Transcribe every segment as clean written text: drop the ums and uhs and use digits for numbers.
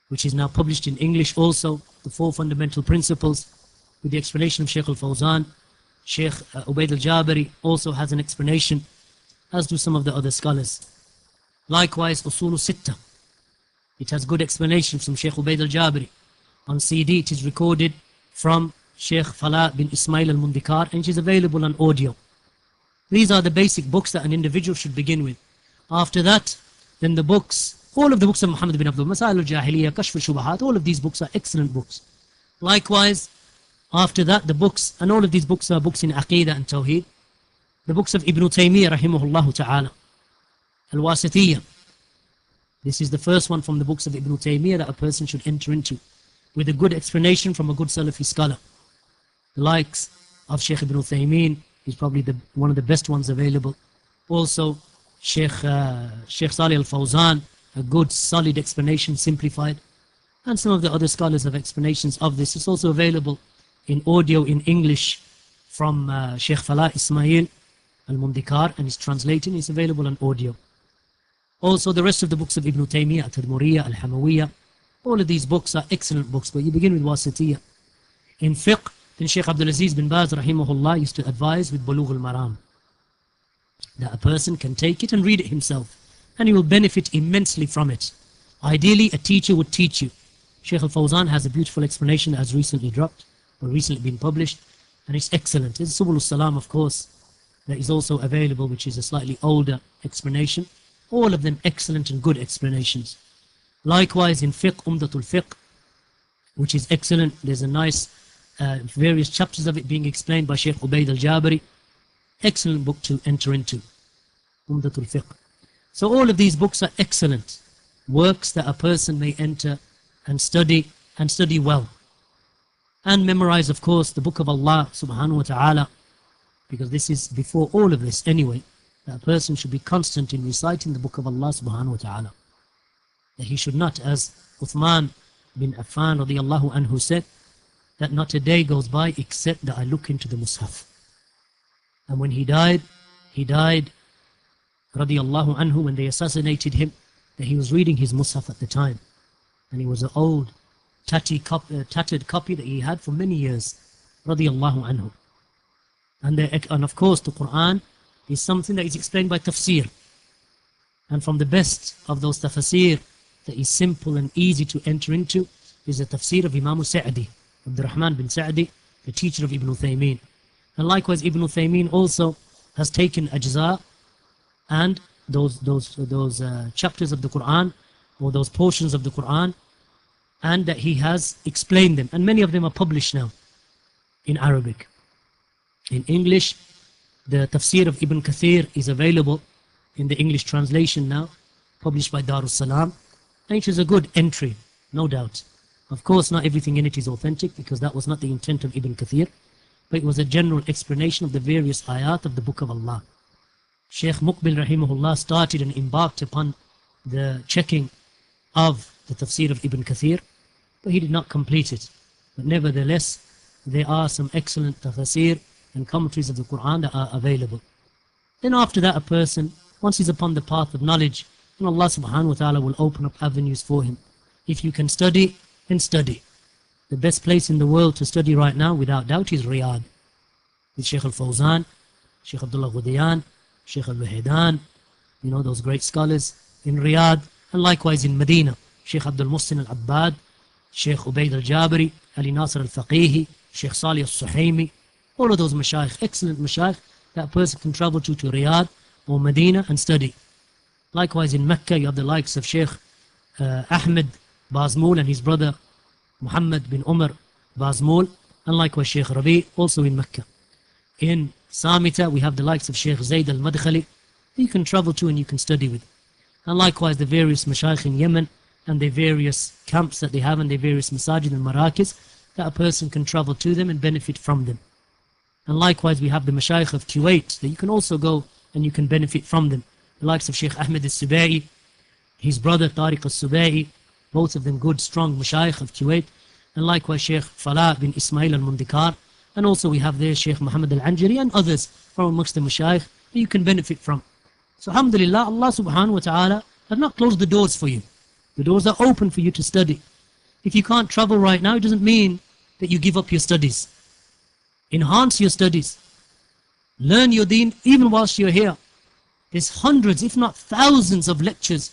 which is now published in English also, the 4 fundamental principles, with the explanation of Sheikh al-Fawzan. Sheikh Ubaid al-Jabari also has an explanation, as do some of the other scholars. Likewise, Usul Sitta. It has good explanation from Sheikh Ubaid al-Jabari. On CD, it is recorded from Sheikh Falah bin Ismail al-Mundikar, and it is available on audio. These are the basic books that an individual should begin with. After that, then the books, all of the books of Muhammad bin Abdul, Masail al-Jahiliyyah, Kashf al-Shubahat, all of these books are excellent books. Likewise, after that, the books, and all of these books are books in Aqidah and Tawheed, the books of Ibn Taymiyyah rahimahullah ta'ala, Al-Wasitiyya. This is the first one from the books of Ibn Taymiyyah that a person should enter into, with a good explanation from a good Salafi scholar. The likes of Sheikh Ibn Uthaymeen is probably one of the best ones available. Also, Sheikh Salih al-Fawzan, a good solid explanation, simplified. And some of the other scholars have explanations of this. It's also available in audio in English from Sheikh Falah Ismail al-Mundikar, and it's translated. It's available on audio. Also, the rest of the books of Ibn Taymiyyah, At-Tadmuriyya, Al-Hamawiyya, all of these books are excellent books, but you begin with Wasitiyya. In fiqh, then Sheikh Abdul Aziz bin Baz rahimahullah used to advise with Bulugh al-Maram, that a person can take it and read it himself, and he will benefit immensely from it. Ideally, a teacher would teach you. Sheikh al-Fawzan has a beautiful explanation that has recently dropped, or recently been published, and it's excellent. There's Subul al-Salam, of course, that is also available, which is a slightly older explanation. All of them excellent and good explanations. Likewise, in fiqh, Umdatul Fiqh, which is excellent. There's a nice various chapters of it being explained by Sheikh Ubaid al-Jabari. Excellent book to enter into, Umdatul Fiqh. So all of these books are excellent works that a person may enter and study well. And memorize, of course, the book of Allah subhanahu wa ta'ala, because this is before all of this anyway, that a person should be constant in reciting the book of Allah subhanahu wa ta'ala. That he should not, as Uthman bin Affan radiyallahu anhu said, that not a day goes by except that I look into the Mus'haf. And when he died radiyallahu anhu, when they assassinated him, that he was reading his Mus'haf at the time. And it was an old, tattered copy that he had for many years, radiyallahu anhu. And of course, the Quran is something that is explained by tafsir. And from the best of those tafsir that is simple and easy to enter into is the tafsir of Imam Sa'di, Abdurrahman bin Sa'di, the teacher of Ibn Uthaymeen. And likewise, Ibn Uthaymeen also has taken ajza and those chapters of the Quran, or those portions of the Quran, and that he has explained them. And many of them are published now in Arabic. In English, the tafsir of Ibn Kathir is available in the English translation now, published by Darus Salam. And it is a good entry, no doubt. Of course, not everything in it is authentic, because that was not the intent of Ibn Kathir, but it was a general explanation of the various ayat of the Book of Allah. Sheikh Muqbil rahimahullah started and embarked upon the checking of the tafsir of Ibn Kathir, but he did not complete it. But nevertheless, there are some excellent tafsir and commentaries of the Quran that are available. Then after that, a person, once he's upon the path of knowledge, then Allah subhanahu wa ta'ala will open up avenues for him. If you can study, then study. The best place in the world to study right now, without doubt, is Riyadh. With Sheikh al-Fawzan, Sheikh Abdullah Ghudiyan, Sheikh al-Wahidan, those great scholars in Riyadh, and likewise in Medina, Sheikh Abdul Muhsin al-Abbad, Sheikh Ubaid al-Jabari, Ali Nasr al-Faqihi, Sheikh Salih al-Suhaimi, all of those mashayikh, excellent mashayikh that a person can travel to Riyadh or Medina and study. Likewise in Mecca, you have the likes of Sheikh Ahmed Bazmul and his brother Muhammad bin Umar Bazmul, and likewise Sheikh Rabi, also in Mecca. In Samita, we have the likes of Sheikh Zayd al-Madkhali, you can travel to and you can study with. And likewise the various mashayikh in Yemen, and the various camps that they have, and the various masajid and marakis, that a person can travel to them and benefit from them. And likewise we have the mashayikh of Kuwait, that you can also go and you can benefit from them. The likes of Sheikh Ahmed al-Subai, his brother Tariq al-Subai, both of them good, strong mashayikh of Kuwait. And likewise Sheikh Falah bin Ismail al-Mundikar. And also we have there Sheikh Muhammad al-Anjari and others from amongst the mashayikh that you can benefit from. So alhamdulillah, Allah subhanahu wa ta'ala has not closed the doors for you. The doors are open for you to study. If you can't travel right now, it doesn't mean that you give up your studies. Enhance your studies. Learn your deen even whilst you're here. There's hundreds, if not thousands of lectures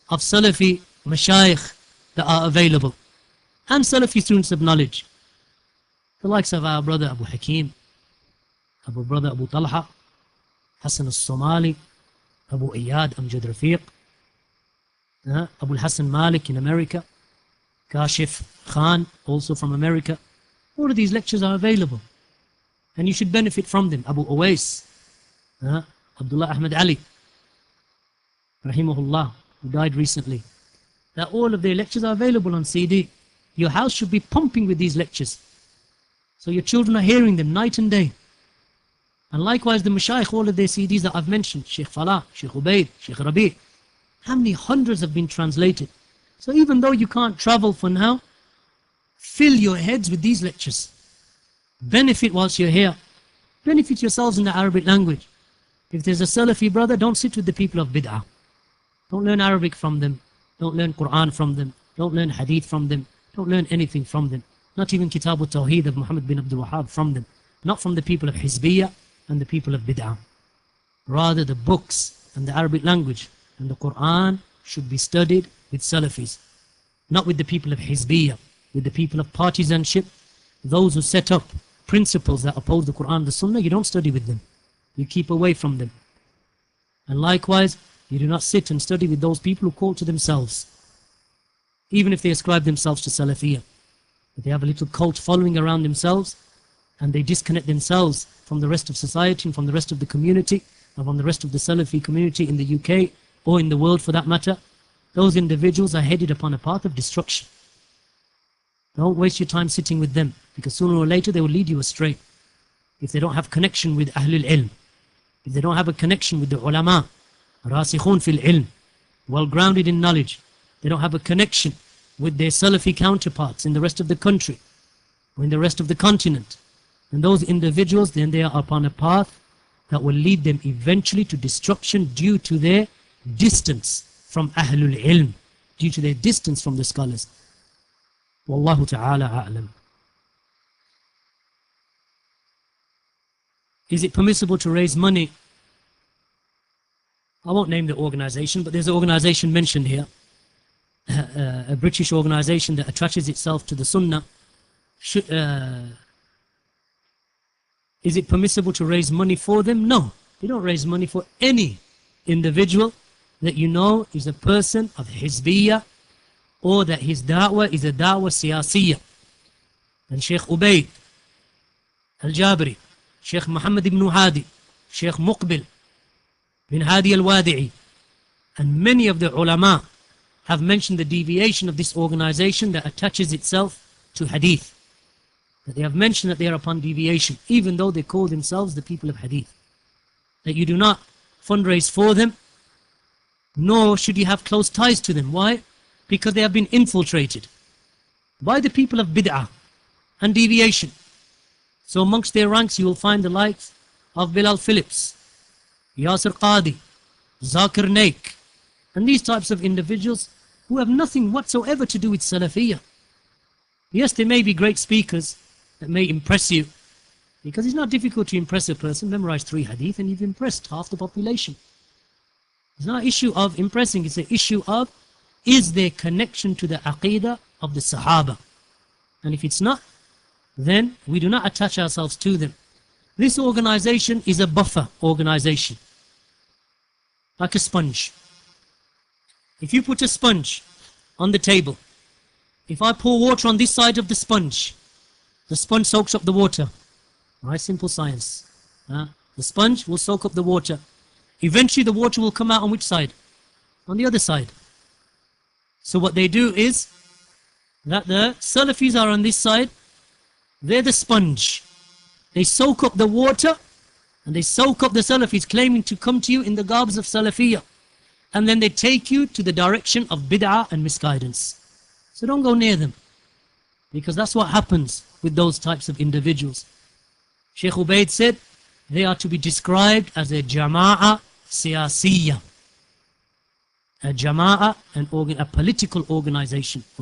of Salafi Mashayikh that are available. And Salafi students of knowledge. The likes of our brother Abu Hakim, Abu brother Abu Talha, Hassan al-Somali, Abu Iyad Amjad Rafiq, Abu Hassan Malik in America, Kashif Khan, also from America. All of these lectures are available. And you should benefit from them. Abu Uwais, Abdullah Ahmad Ali, Rahimahullah, who died recently. That all of their lectures are available on CD. Your house should be pumping with these lectures. So your children are hearing them night and day. And likewise the Mashayikh, all of their CDs that I've mentioned, Sheikh Falah, Sheikh Ubaid, Sheikh Rabi', how many hundreds have been translated? So even though you can't travel for now, fill your heads with these lectures. Benefit whilst you're here. Benefit yourselves in the Arabic language. If there's a Salafi brother, don't sit with the people of Bid'ah. Don't learn Arabic from them. Don't learn Quran from them. Don't learn Hadith from them. Don't learn anything from them. Not even Kitab al-Tawheed of Muhammad bin Abdul Wahhab from them. Not from the people of Hizbiyah and the people of Bid'ah. Rather the books and the Arabic language and the Quran should be studied with Salafis. Not with the people of Hizbiyah, with the people of partisanship. Those who set up principles that oppose the Quran and the Sunnah, you don't study with them. You keep away from them. And likewise, you do not sit and study with those people who call to themselves, even if they ascribe themselves to Salafiyah. But they have a little cult following around themselves, and they disconnect themselves from the rest of society and from the rest of the community, and from the rest of the Salafi community in the UK, or in the world for that matter. Those individuals are headed upon a path of destruction. Don't waste your time sitting with them, because sooner or later they will lead you astray. If they don't have connection with Ahlul Ilm, if they don't have a connection with the ulama, rasikhun fil ilm, well grounded in knowledge, they don't have a connection with their Salafi counterparts in the rest of the country, or in the rest of the continent, and those individuals, then they are upon a path that will lead them eventually to destruction due to their distance from Ahlul Ilm, due to their distance from the scholars. Wallahu ta'ala a'lam. Is it permissible to raise money? I won't name the organization, but there's an organization mentioned here, a British organization that attaches itself to the Sunnah. Is it permissible to raise money for them? No, you don't raise money for any individual that you know is a person of Hizbiyah, or that his da'wah is a da'wah siyasiyah. And Sheikh Ubaid al-Jabri, Sheikh Muhammad ibn Hadi, Sheikh Muqbil bin Hadi al-Wadi'i, and many of the ulama have mentioned the deviation of this organization that attaches itself to Hadith. That they have mentioned that they are upon deviation, even though they call themselves the people of Hadith. That you do not fundraise for them, nor should you have close ties to them. Why? Because they have been infiltrated by the people of Bid'ah and deviation. So amongst their ranks you will find the likes of Bilal Phillips, Yasir Qadi, Zakir Naik, and these types of individuals who have nothing whatsoever to do with Salafiyah. Yes, they may be great speakers that may impress you, because it's not difficult to impress a person. Memorize 3 hadith and you've impressed half the population. It's not an issue of impressing, it's an issue of, is there connection to the aqidah of the Sahaba? And if it's not, then we do not attach ourselves to them. This organization is a buffer organization, like a sponge. If you put a sponge on the table, if I pour water on this side of the sponge soaks up the water. Right? Simple science. The sponge will soak up the water. Eventually the water will come out on which side? On the other side. So what they do is that the Salafis are on this side, they're the sponge. They soak up the water and they soak up the Salafis claiming to come to you in the garbs of Salafiyah. And then they take you to the direction of bid'ah and misguidance. So don't go near them, because that's what happens with those types of individuals. Sheikh Ubaid said they are to be described as a jama'ah siyasiyah. A jama'ah, a political organization, or a